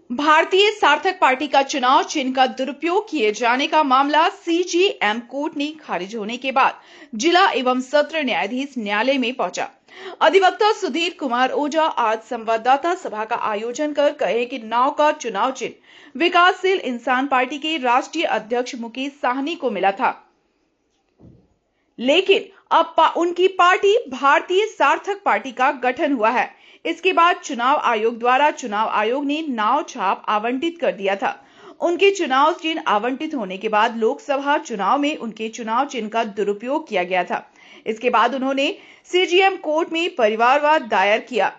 भारतीय सार्थक पार्टी का चुनाव चिन्ह का दुरुपयोग किए जाने का मामला सीजेएम कोर्ट ने खारिज होने के बाद जिला एवं सत्र न्यायाधीश न्यायालय में पहुंचा। अधिवक्ता सुधीर कुमार ओझा आज संवाददाता सभा का आयोजन कर कहे कि नाव का चुनाव चिन्ह विकासशील इंसान पार्टी के राष्ट्रीय अध्यक्ष मुकेश साहनी को मिला था, लेकिन अब उनकी पार्टी भारतीय सार्थक पार्टी का गठन हुआ है। इसके बाद चुनाव आयोग द्वारा चुनाव आयोग ने नाव छाप आवंटित कर दिया था। उनके चुनाव चिन्ह आवंटित होने के बाद लोकसभा चुनाव में उनके चुनाव चिन्ह का दुरुपयोग किया गया था। इसके बाद उन्होंने सीजेएम कोर्ट में परिवारवाद दायर किया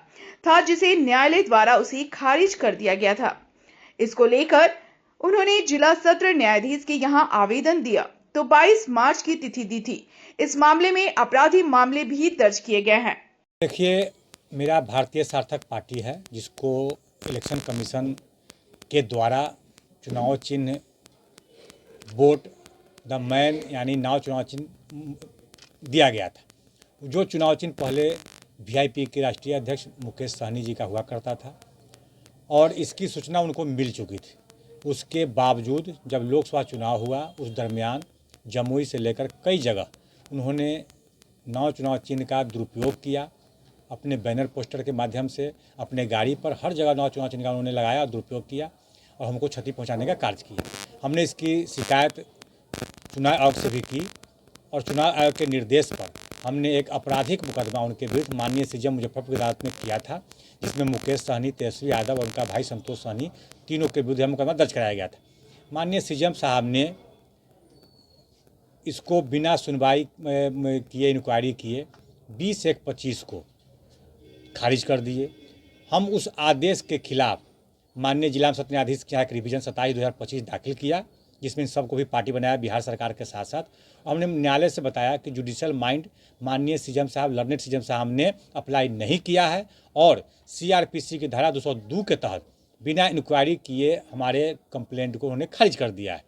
था, जिसे न्यायालय द्वारा उसे खारिज कर दिया गया था। इसको लेकर उन्होंने जिला सत्र न्यायाधीश के यहां आवेदन दिया तो 22 मार्च की तिथि दी थी। इस मामले में आपराधिक मामले भी दर्ज किए गए हैं। देखिए, मेरा भारतीय सार्थक पार्टी है, जिसको इलेक्शन कमीशन के द्वारा चुनाव चिन्ह वोट द मैन यानी नाव चुनाव चिन्ह दिया गया था। जो चुनाव चिन्ह पहले वीआईपी के राष्ट्रीय अध्यक्ष मुकेश सहनी जी का हुआ करता था और इसकी सूचना उनको मिल चुकी थी। उसके बावजूद जब लोकसभा चुनाव हुआ, उस दरमियान जमुई से लेकर कई जगह उन्होंने नाव चुनाव चिन्ह का दुरुपयोग किया। अपने बैनर पोस्टर के माध्यम से अपने गाड़ी पर हर जगह नाव चुनाव चिन्ह का उन्होंने लगाया और दुरुपयोग किया और हमको क्षति पहुंचाने का कार्य किया। हमने इसकी शिकायत चुनाव आयोग से भी की और चुनाव आयोग के निर्देश पर हमने एक आपराधिक मुकदमा उनके विरुद्ध माननीय सीजेएम मुजफ्फरपुर की अदालत में किया था, जिसमें मुकेश सहनी, तेजस्वी यादव और उनका भाई संतोष सहनी तीनों के विरुद्ध मुकदमा दर्ज कराया गया था। माननीय सीजेएम साहब ने इसको बिना सुनवाई किए, इंक्वायरी किए 20/1/25 को खारिज कर दिए। हम उस आदेश के खिलाफ माननीय जिला सत्र न्यायाधीश के यहाँ एक रिवीजन 27/2025 दाखिल किया, जिसमें इन सबको भी पार्टी बनाया बिहार सरकार के साथ साथ। हमने न्यायालय से बताया कि जुडिशियल माइंड माननीय सीजेएम साहब, लर्नेड सीजेएम साहब ने अप्लाई नहीं किया है और सीआरपीसी की धारा 202 के तहत बिना इंक्वायरी किए हमारे कंप्लेंट को उन्होंने खारिज कर दिया है।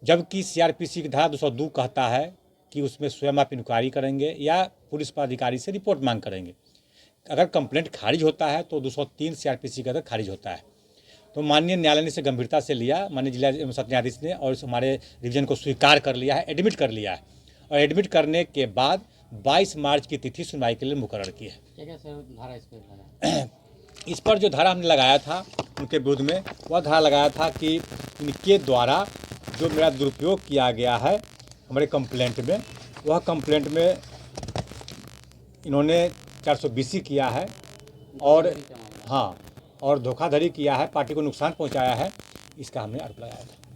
जबकि सीआरपीसी की धारा 202 कहता है कि उसमें स्वयं आप इंक्वायरी करेंगे या पुलिस पदाधिकारी से रिपोर्ट मांग करेंगे। अगर कंप्लेंट खारिज होता है तो 203 सीआरपीसी के तहत खारिज होता है। तो माननीय न्यायालय ने इसे गंभीरता से लिया, माननीय जिला सत्र न्यायाधीश ने, और हमारे रिवीजन को स्वीकार कर लिया है, एडमिट कर लिया है और एडमिट करने के बाद 22 मार्च की तिथि सुनवाई के लिए मुकर्रर की है। इस पर जो धारा हमने लगाया था उनके विरुद्ध में, वह धारा लगाया था कि इनके द्वारा जो मेरा दुरुपयोग किया गया है हमारे कंप्लेंट में, वह कंप्लेंट में इन्होंने 420 किया है और हाँ, और धोखाधड़ी किया है, पार्टी को नुकसान पहुंचाया है, इसका हमने आरोप लगाया था।